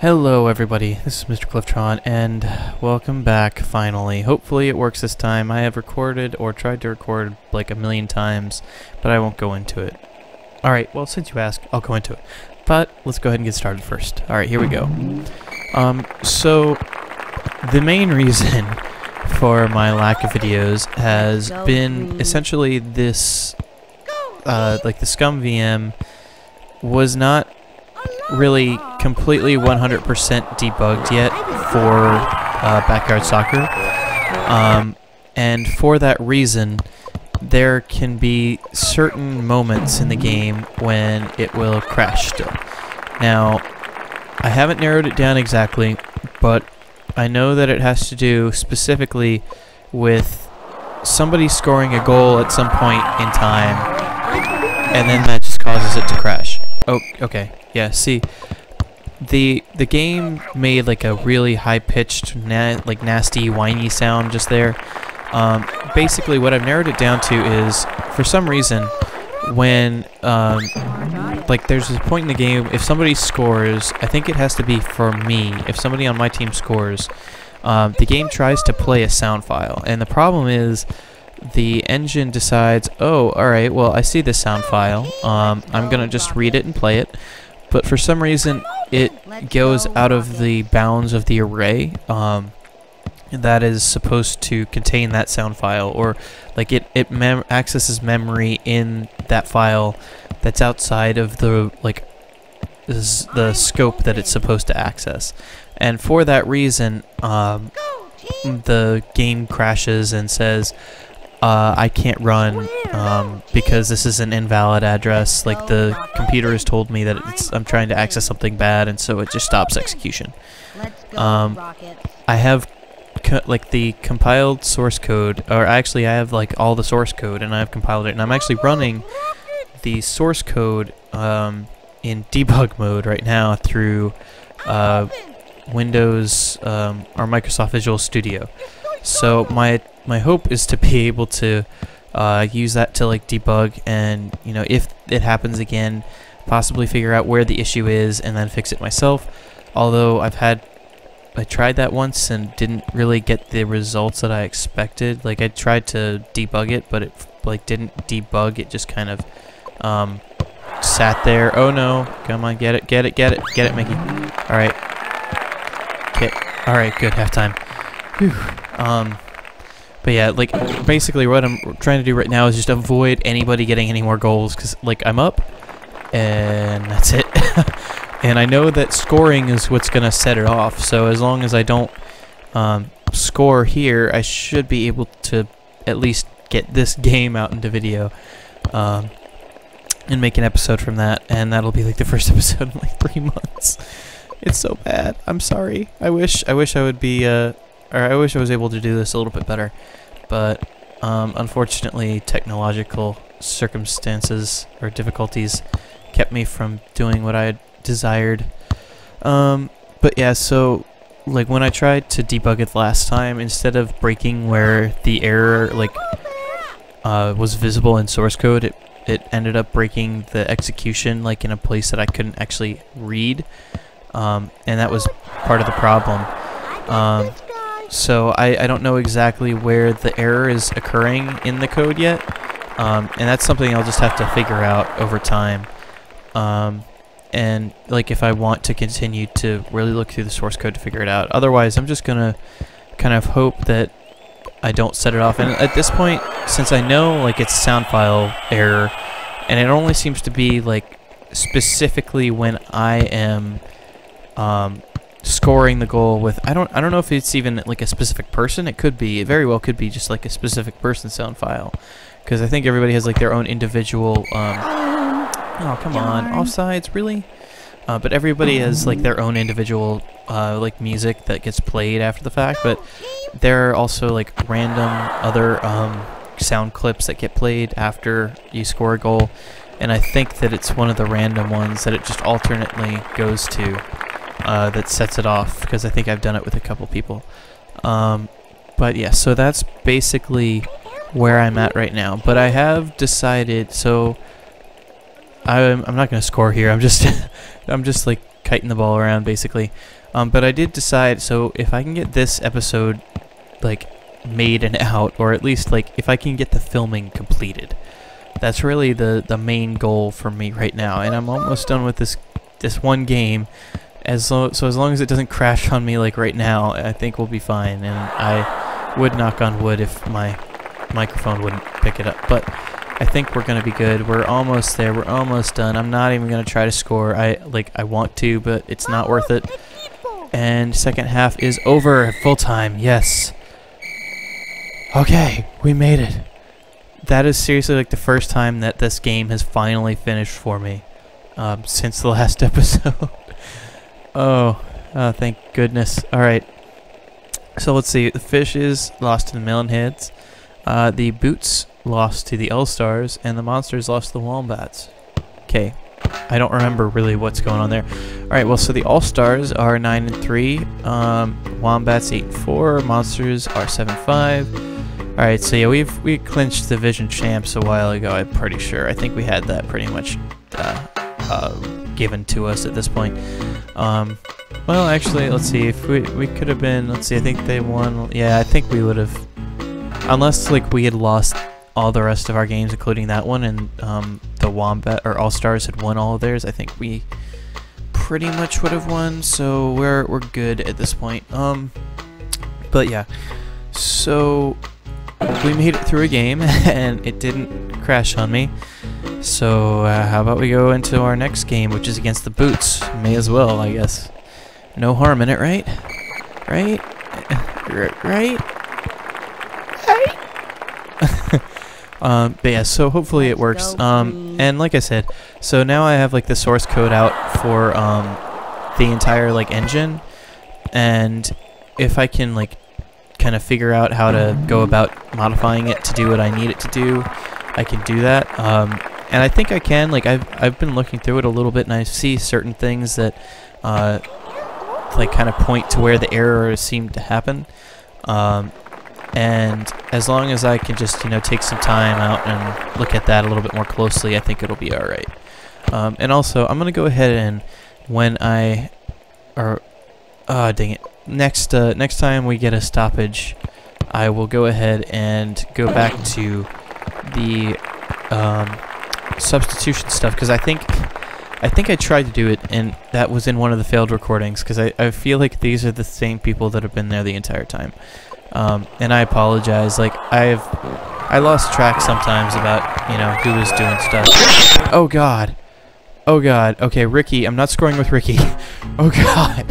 Hello everybody, this is Mr. Clifftron, and welcome back finally. Hopefully it works this time. I have recorded or tried to record like a million times, but I won't go into it. Alright, well since you asked, I'll go into it. But let's go ahead and get started first. Alright, here we go. So the main reason for my lack of videos has been essentially this, like the Scum VM was not really completely 100% debugged yet for Backyard Soccer, and for that reason there can be certain moments in the game when it will crash still. Now I haven't narrowed it down exactly, but I know that it has to do specifically with somebody scoring a goal at some point in time, and then that just causes it to crash. Oh, okay. Yeah, see, the game made like a really high-pitched, like nasty, whiny sound just there. Basically, what I've narrowed it down to is, for some reason, when like there's this point in the game, if somebody scores, I think it has to be for me. If somebody on my team scores, the game tries to play a sound file, and the problem is the engine decides, oh, alright, well, I see this sound file, I'm gonna just read it and play it, but for some reason it goes out of the bounds of the array that is supposed to contain that sound file, or like it accesses memory in that file that's outside of the the scope that it's supposed to access, and for that reason the game crashes and says, I can't run because this is an invalid address. Like the computer has told me that I'm trying to access something bad, and so it just stops execution. I have like the compiled source code, or actually I have like all the source code, and I've compiled it, and I'm actually running the source code in debug mode right now through Windows or Microsoft Visual Studio. So my hope is to be able to use that to like debug, and you know, if it happens again, possibly figure out where the issue is and then fix it myself. Although I tried that once and didn't really get the results that I expected. Like I tried to debug it, but it like didn't debug. It just kind of sat there. Oh no! Come on, get it, Mickey. All right. Okay. All right. Good. Halftime. Whew. But yeah, like basically what I'm trying to do right now is just avoid anybody getting any more goals, because like I'm up and that's it. And I know that scoring is what's gonna set it off, so as long as I don't score here, I should be able to at least get this game out into video and make an episode from that, and that'll be like the first episode in like 3 months. It's so bad. I'm sorry. I wish I would be or I wish I was able to do this a little bit better, but unfortunately technological circumstances or difficulties kept me from doing what I had desired. But yeah, so like when I tried to debug it last time, instead of breaking where the error like was visible in source code, it ended up breaking the execution like in a place that I couldn't actually read, and that was part of the problem. So I don't know exactly where the error is occurring in the code yet, and that's something I'll just have to figure out over time. And like if I want to continue to really look through the source code to figure it out. Otherwise, I'm just gonna kind of hope that I don't set it off. And at this point, since I know like it's sound file error, and it only seems to be like specifically when I am scoring the goal with, I don't know if it's even like a specific person. It could be, it very well could be just like a specific person sound file, because I think everybody has like their own individual oh come on, offsides, really? But everybody has like their own individual like music that gets played after the fact, but there are also like random other sound clips that get played after you score a goal, and I think that it's one of the random ones that it just alternately goes to that sets it off, because I think I've done it with a couple people. But yeah, so that's basically where I'm at right now. But I have decided, so I'm not gonna score here. I'm just like kiting the ball around, basically. But I did decide, so if I can get this episode, like, made and out, or at least, like, if I can get the filming completed, that's really the main goal for me right now. And I'm almost done with this one game. So as long as it doesn't crash on me like right now, I think we'll be fine. And I would knock on wood if my microphone wouldn't pick it up. But I think we're gonna be good. We're almost there. We're almost done. I'm not even gonna try to score. I want to, but it's not worth it. And second half is over at full time. Yes. Okay, we made it. That is seriously like the first time that this game has finally finished for me since the last episode. Oh, thank goodness. Alright. So let's see. The fishes lost to the melonheads. The boots lost to the All-Stars. And the monsters lost to the wombats. Okay. I don't remember really what's going on there. Alright, well, so the All-Stars are 9-3. Wombats 8-4. Monsters are 7-5. Alright, so yeah, we clinched Division Champs a while ago, I'm pretty sure. I think we had that pretty much given to us at this point. Well, actually, let's see, if we could have been, let's see, I think they won, yeah, I think we would have, unless, like, we had lost all the rest of our games, including that one, and the Wombat, or All-Stars had won all of theirs, I think we pretty much would have won, so we're good at this point. But yeah, so we made it through a game, and it didn't crash on me. So how about we go into our next game, which is against the Boots? May as well, I guess. No harm in it, right? Right? Right? But yeah, so hopefully it works. And like I said, so now I have like the source code out for the entire like engine, and if I can like kind of figure out how to go about modifying it to do what I need it to do, I can do that. And I think I can. Like I've been looking through it a little bit, and I see certain things that like kind of point to where the errors seem to happen. And as long as I can just, you know, take some time out and look at that a little bit more closely, I think it'll be all right. And also, I'm gonna go ahead and when I, or, dang it, next time we get a stoppage, I will go ahead and go back to the substitution stuff, because I think I tried to do it, and that was in one of the failed recordings, because I feel like these are the same people that have been there the entire time. And I apologize, like, I lost track sometimes about, you know, who was doing stuff. Oh god. Oh god. Okay, Ricky, I'm not scoring with Ricky. Oh god.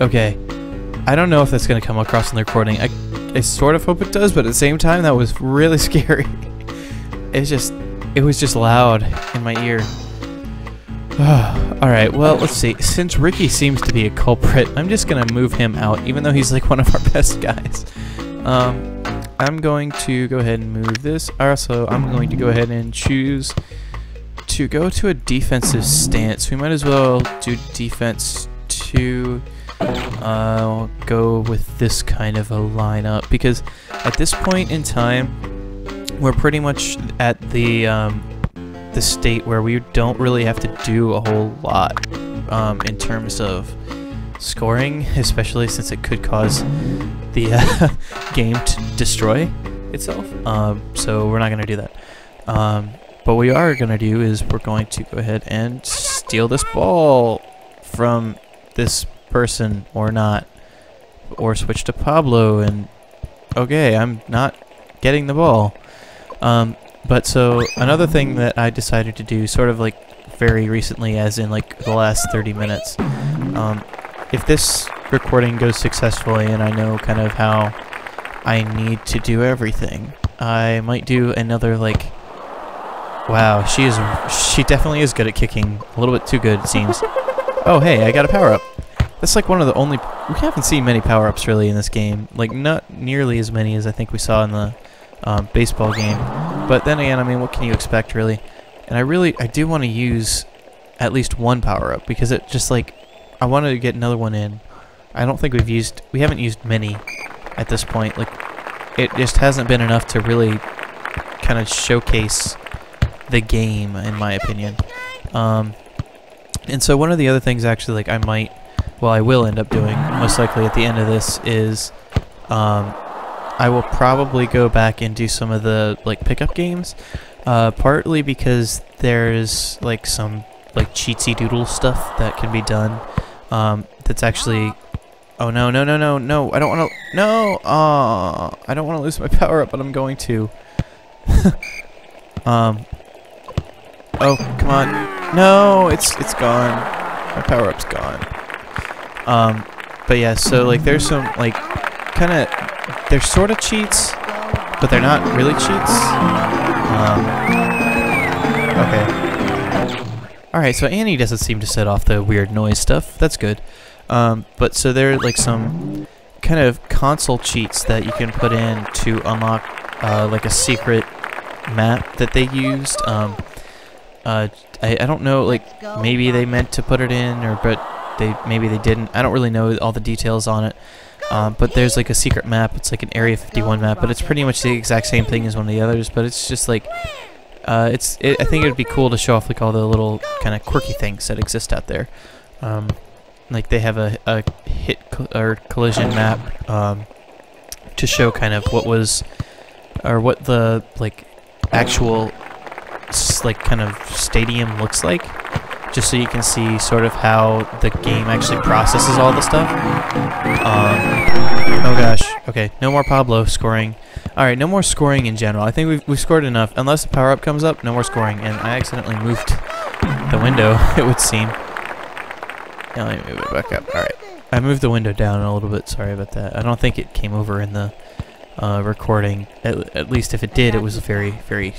Okay. I don't know if that's gonna come across in the recording. I sort of hope it does, but at the same time, that was really scary. It was just loud in my ear. Alright, well, let's see. Since Ricky seems to be a culprit, I'm just gonna move him out, even though he's like one of our best guys. I'm going to go ahead and move this. Also, I'm going to go ahead and choose to go to a defensive stance. We might as well do defense 2. I'll go with this kind of a lineup, because at this point in time, we're pretty much at the state where we don't really have to do a whole lot in terms of scoring, especially since it could cause the game to destroy itself. So we're not going to do that. But what we are going to do is we're going to go ahead and steal this ball from this person, or not, or switch to Pablo, and okay, I'm not getting the ball. But so another thing that I decided to do sort of like very recently, as in like the last 30 minutes, if this recording goes successfully and I know kind of how I need to do everything, I might do another like, wow, she definitely is good at kicking, a little bit too good it seems. Oh hey, I got a power up. That's like one of the only, we haven't seen many power-ups really in this game, like not nearly as many as I think we saw in the baseball game. But then again, I mean, what can you expect, really? And I do want to use at least one power-up, because it just, like, I wanted to get another one in. I don't think we haven't used many at this point. Like, it just hasn't been enough to really kind of showcase the game, in my opinion. And so one of the other things actually, like I will end up doing most likely at the end of this is I will probably go back and do some of the like pickup games, partly because there's like some like cheatsy doodle stuff that can be done. That's actually, oh no, I don't want to, no, I don't want to lose my power up, but I'm going to. Oh, come on. No, it's gone. My power up's gone. But yeah, so like there's some like they're sort of cheats, but they're not really cheats. Okay. Alright, so Annie doesn't seem to set off the weird noise stuff. That's good. But so there are like some kind of console cheats that you can put in to unlock like a secret map that they used. I don't know, like maybe they meant to put it in, but maybe they didn't. I don't really know all the details on it. But there's like a secret map. It's like an Area 51 map, but it's pretty much the exact same thing as one of the others. But it's just like I think it would be cool to show off like all the little kind of quirky things that exist out there. Like they have a hit or collision map to show kind of what the like actual like kind of stadium looks like, just so you can see sort of how the game actually processes all the stuff. Oh gosh, okay, no more Pablo scoring. Alright, no more scoring in general. I think we've scored enough. Unless the power-up comes up, no more scoring. And I accidentally moved the window, it would seem. Now let me move it back up. Alright, I moved the window down a little bit, sorry about that. I don't think it came over in the recording. At least if it did, it was very, very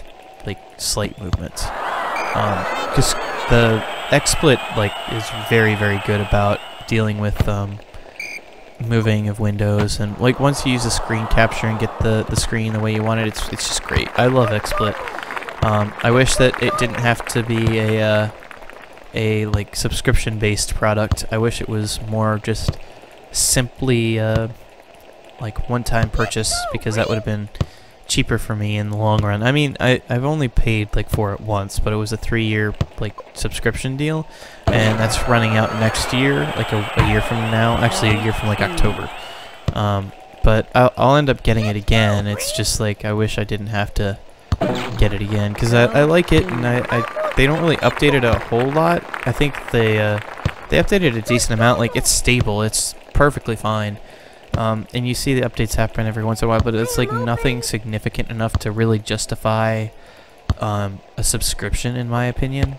like slight movements. Because the XSplit like is very, very good about dealing with moving of windows, and like once you use the screen capture and get the screen the way you want it, it's just great. I love XSplit. I wish that it didn't have to be a like subscription based product. I wish it was more just simply like one-time purchase, because that would have been cheaper for me in the long run. I mean, I've only paid like for it once, but it was a 3-year like subscription deal, and that's running out next year, like a year from now. Actually, a year from like October. But I'll end up getting it again. It's just like I wish I didn't have to get it again, because I like it, and they don't really update it a whole lot. I think they updated a decent amount. Like it's stable. It's perfectly fine. And you see the updates happen every once in a while, but it's like nothing significant enough to really justify a subscription, in my opinion.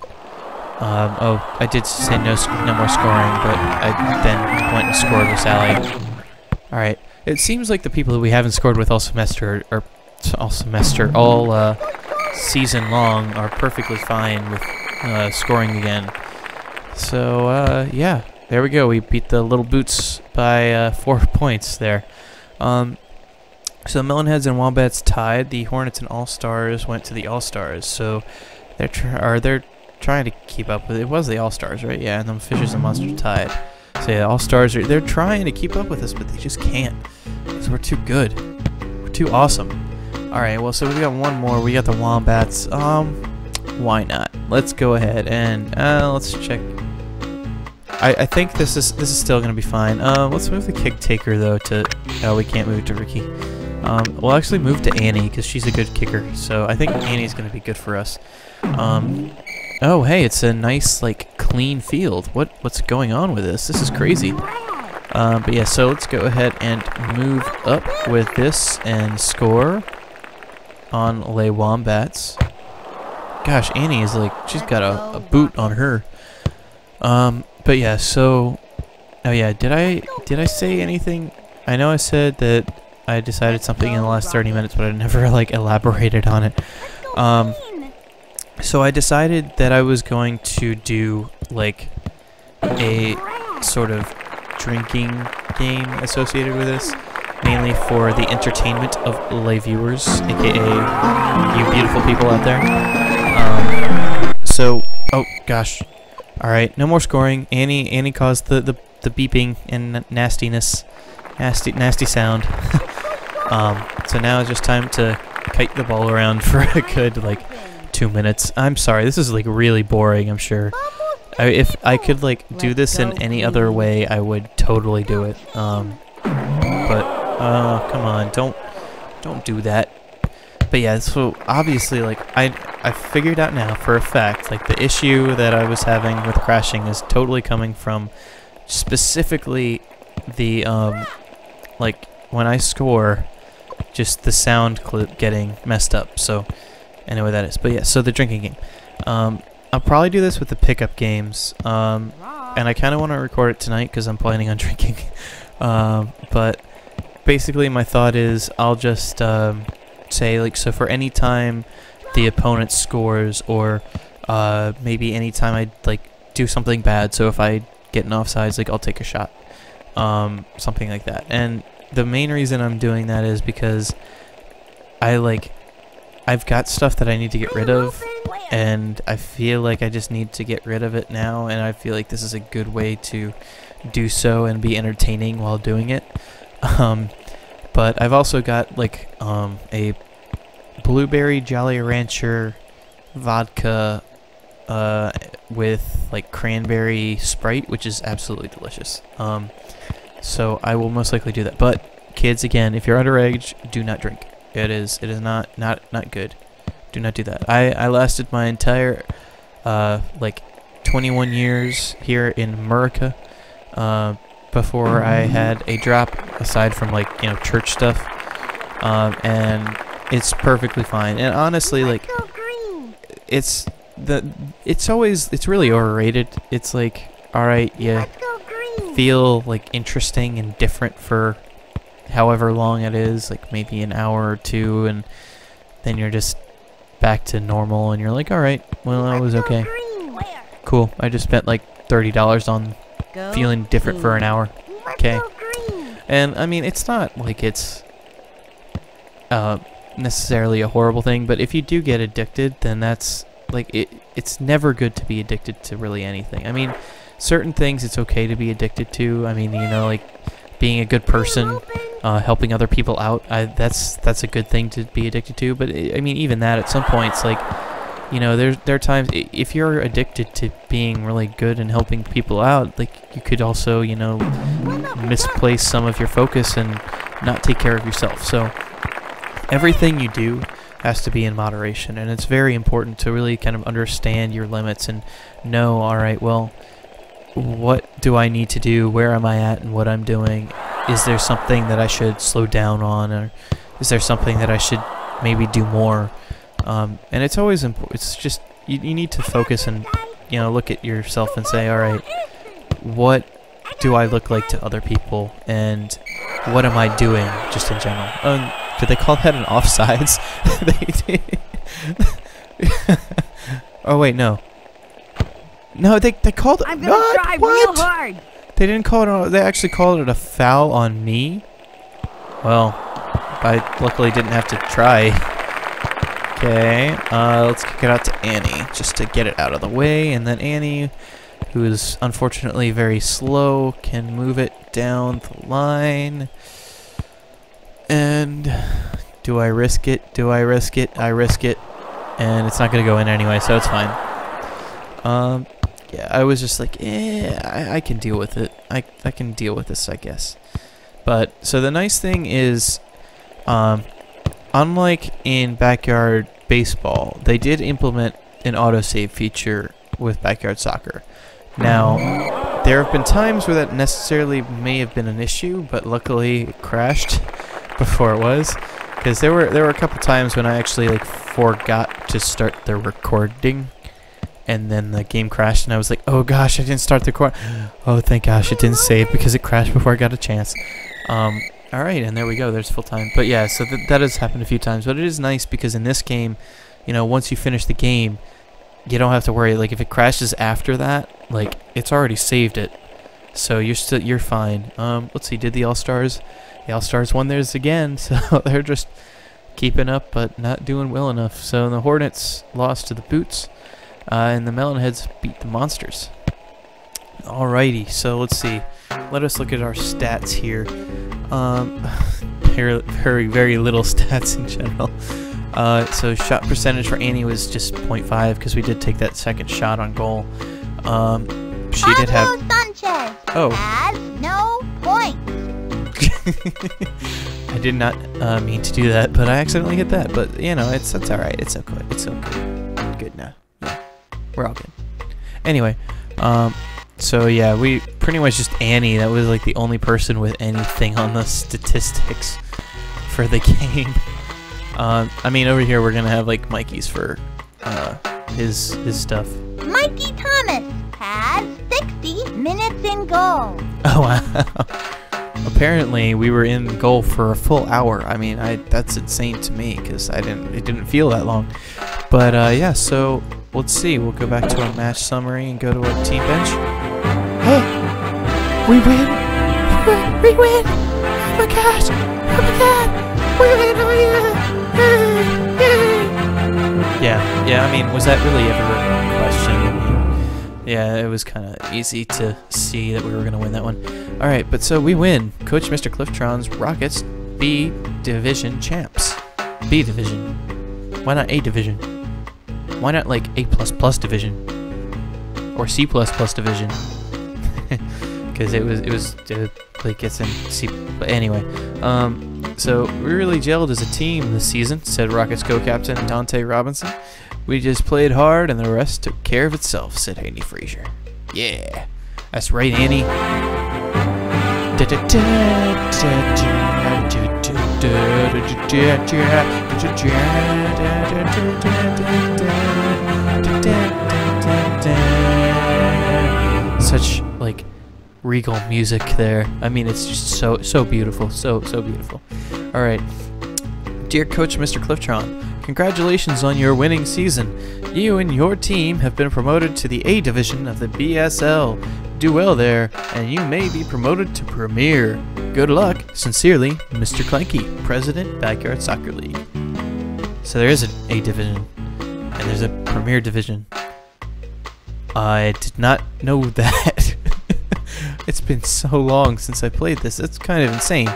Oh, I did say no more scoring, but I then went and scored with Sally. Alright, it seems like the people that we haven't scored with all semester, or all season long, are perfectly fine with scoring again. So, yeah. There we go. We beat the Little Boots by 4 points there. So the Melonheads and Wombats tied. The Hornets and All-Stars went to the All-Stars. So they're trying to keep up with it. It was the All-Stars, right? Yeah, and the Fishers and Monsters tied. So yeah, All-Stars they're trying to keep up with us, but they just can't, because we're too good. We're too awesome. All right. Well, so we got one more. We got the Wombats. Why not? Let's go ahead and let's check. I think this is still gonna be fine. Let's move the kick taker though to. Oh, we can't move it to Ricky. We'll actually move to Annie because she's a good kicker. So I think Annie's gonna be good for us. Oh, hey, it's a nice like clean field. What's going on with this? This is crazy. But yeah, so let's go ahead and move up with this and score on Les Wombats. Gosh, Annie is like she's got a boot on her. But yeah, so, oh yeah, did I say anything? I know I said that I decided something in the last 30 minutes, but I never like elaborated on it. So I decided that I was going to do like a sort of drinking game associated with this, mainly for the entertainment of lay viewers, aka you beautiful people out there. So, oh gosh. Alright, no more scoring. Annie caused the beeping and nastiness. Nasty sound. So now it's just time to kite the ball around for a good, like, 2 minutes. I'm sorry, this is like really boring, I'm sure. If I could like do this in any other way, I would totally do it. But come on, don't do that. But yeah, so obviously like I figured out now for a fact like the issue that I was having with crashing is totally coming from specifically the like when I score, just the sound clip getting messed up. So anyway, that is. But yeah, so the drinking game. I'll probably do this with the pickup games. And I kind of want to record it tonight because I'm planning on drinking. But basically my thought is I'll just say like, so for any time the opponent scores, or maybe any time I like do something bad, so if I get an offsides, like I'll take a shot, something like that. And the main reason I'm doing that is because I've got stuff that I need to get rid of, and I feel like I just need to get rid of it now, and I feel like this is a good way to do so and be entertaining while doing it. But I've also got like a blueberry Jolly Rancher vodka with like cranberry Sprite, which is absolutely delicious. So I will most likely do that. But kids, again, if you're underage, do not drink. It is not good. Do not do that. I lasted my entire like 21 years here in America before I had a drop, aside from like, you know, church stuff, and it's perfectly fine. And honestly, like it's really overrated. It's like, all right, yeah, feel like interesting and different for however long it is, like maybe an hour or two, and then you're just back to normal, and you're like, all right, well, I was okay. Cool. I just spent like $30 on feeling different for an hour. Okay. And I mean, it's not like it's necessarily a horrible thing, but if you do get addicted, then that's like it's never good to be addicted to really anything. I mean, certain things it's okay to be addicted to. I mean, you know, like being a good person, helping other people out, that's a good thing to be addicted to. But I mean, even that at some points, like, you know, there are times if you're addicted to being really good and helping people out, like you could also, you know, misplace some of your focus and not take care of yourself. So everything you do has to be in moderation, and it's very important to really kind of understand your limits and know, all right, well, what do I need to do? Where am I at and what I'm doing? Is there something that I should slow down on, or is there something that I should maybe do more? And it's always important. It's just you need to focus and, you know, look at yourself and say, all right, what do I look like to other people, and what am I doing just in general? Did they call that an offsides? They did. Oh wait, no. No, they called it. I'm gonna try real hard. They didn't call it. They actually called it a foul on me. Well, I luckily didn't have to try. Okay, let's kick it out to Annie just to get it out of the way, and then Annie, who is unfortunately very slow, can move it down the line. And do I risk it? Do I risk it? I risk it, and it's not gonna go in anyway, so it's fine. Yeah, I was just like, I can deal with it. I can deal with this, I guess. But so the nice thing is, unlike in Backyard Baseball, they did implement an autosave feature with Backyard Soccer. Now, there have been times where that necessarily may have been an issue, but luckily it crashed before it was, because there were a couple times when I actually like forgot to start the recording, and then the game crashed, and I was like, oh gosh, I didn't start the record. Oh, thank gosh, it didn't save because it crashed before I got a chance. Alright, and there we go, there's full time. But yeah, so that has happened a few times, but it is nice because in this game, you know, once you finish the game, you don't have to worry. Like, if it crashes after that, like, it's already saved it, so you're fine. Let's see, did the All-Stars? The All-Stars won theirs again, so they're just keeping up, but not doing well enough. So the Hornets lost to the Boots, and the Melonheads beat the Monsters. Alrighty, so let's see. Let us look at our stats here. Very, very little stats in general. So shot percentage for Annie was just 0.5 because we did take that second shot on goal. She did have... Sanchez has no points. I did not mean to do that, but I accidentally hit that. But, you know, it's alright. It's okay. It's okay. Good now. Yeah. We're all good. Anyway, so yeah, we pretty much just Annie. That was like the only person with anything on the statistics for the game. I mean, over here we're gonna have like Mikey's for his stuff. Mikey Thomas has 60 minutes in goal. Oh wow! Apparently we were in goal for a full hour. I mean, that's insane to me because it didn't feel that long. But yeah, so let's see. We'll go back to our match summary and go to our team bench. Hey, we win! We win! Oh my gosh! Oh my god! We win! Oh yeah! Yeah, I mean, was that really ever a question? I mean, yeah, it was kind of easy to see that we were going to win that one. Alright, but so we win. Coach Mr. Clifftron's Rockets B Division champs. B Division. Why not A Division? Why not like A++ Division? Or C++ Division? Because it was like it's in C. But anyway, so we really gelled as a team this season, said Rockets co-captain Dante Robinson. We just played hard and the rest took care of itself, said Andy Frazier. Yeah, that's right, Annie. Such like regal music there. I mean, it's just so beautiful, so beautiful. All right, dear Coach Mr. Clifftron, congratulations on your winning season. You and your team have been promoted to the A Division of the BSL. Do well there, and you may be promoted to Premier. Good luck. Sincerely, Mr. Clanky, President, Backyard Soccer League. So there is an A Division, and there's a Premier Division. I did not know that. It's been so long since I played this. It's kind of insane.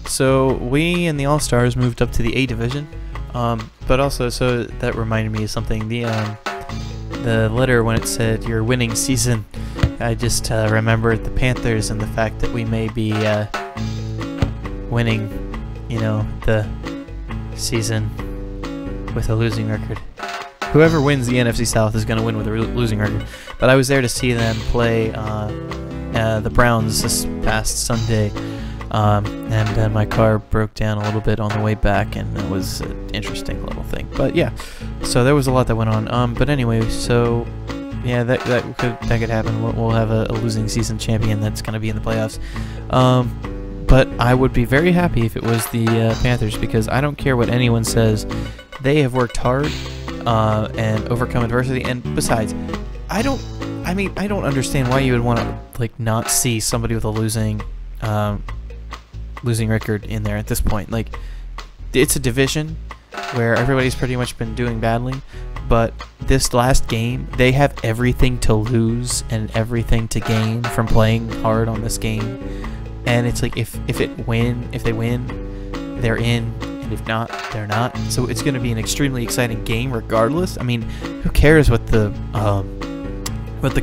So we and the All-Stars moved up to the A Division. But also, so that reminded me of something. The letter when it said your winning season, I just remembered the Panthers and the fact that we may be winning, you know, the season with a losing record. Whoever wins the NFC South is going to win with a losing record. But I was there to see them play the Browns this past Sunday, and my car broke down a little bit on the way back, and that was an interesting little thing. But yeah, so there was a lot that went on. But anyway, so yeah, that could happen. We'll have a losing season champion that's going to be in the playoffs. But I would be very happy if it was the Panthers, because I don't care what anyone says. They have worked hard and overcome adversity. And besides, I don't understand why you would want to like not see somebody with a losing record in there at this point. Like, it's a division where everybody's pretty much been doing badly, but this last game they have everything to lose and everything to gain from playing hard on this game. And it's like if they win, they're in, and if not, they're not. So it's going to be an extremely exciting game regardless. I mean, who cares what the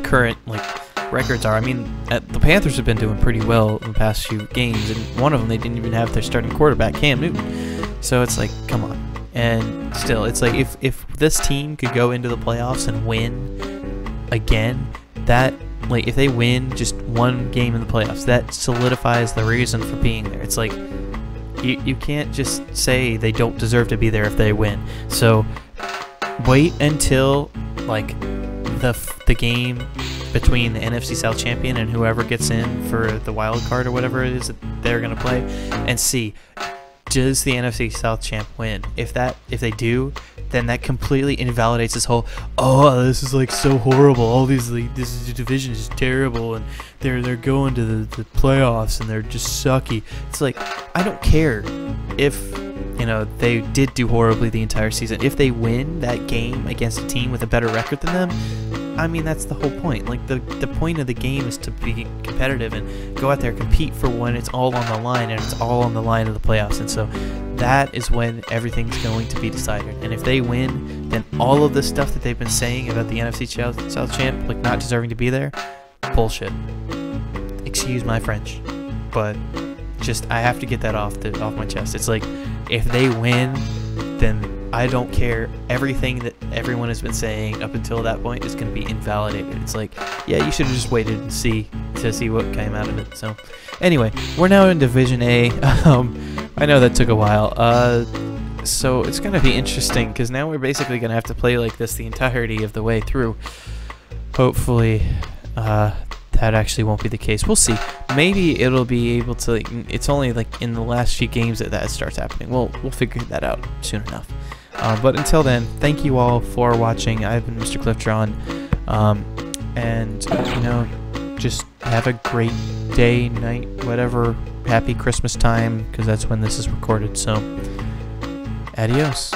current like records are? I mean, the Panthers have been doing pretty well in the past few games, and one of them they didn't even have their starting quarterback, Cam Newton. So it's like, come on. And still, it's like if this team could go into the playoffs and win again, that like if they win just one game in the playoffs, that solidifies the reason for being there. It's like you can't just say they don't deserve to be there if they win. So wait until like the game between the NFC South champion and whoever gets in for the wild card or whatever it is that they're gonna play, and see, does the NFC South champ win? If they do, then that completely invalidates this whole, oh, this is like so horrible. All this division is terrible, and they're going to the playoffs and they're just sucky. It's like, I don't care if they did do horribly the entire season. If they win that game against a team with a better record than them, I mean, that's the whole point. Like, the point of the game is to be competitive and go out there, compete for when it's all on the line, and it's all on the line of the playoffs. And so that is when everything's going to be decided. And if they win, then all of the stuff that they've been saying about the NFC South champ, like not deserving to be there, bullshit. Excuse my French, but just I have to get that off my chest. It's like, if they win, then I don't care. Everything that everyone has been saying up until that point is going to be invalidated. It's like, yeah, you should have just waited and see what came out of it. So anyway, we're now in Division A. I know that took a while. So it's going to be interesting because now we're basically going to have to play like this the entirety of the way through. Hopefully, that actually won't be the case. We'll see. Maybe it'll be able to. It's only like in the last few games that starts happening. We'll figure that out soon enough. But until then, thank you all for watching. I've been Mr. Clifftron, and you know, just have a great day, night, whatever. Happy Christmas time, because that's when this is recorded. So, adios.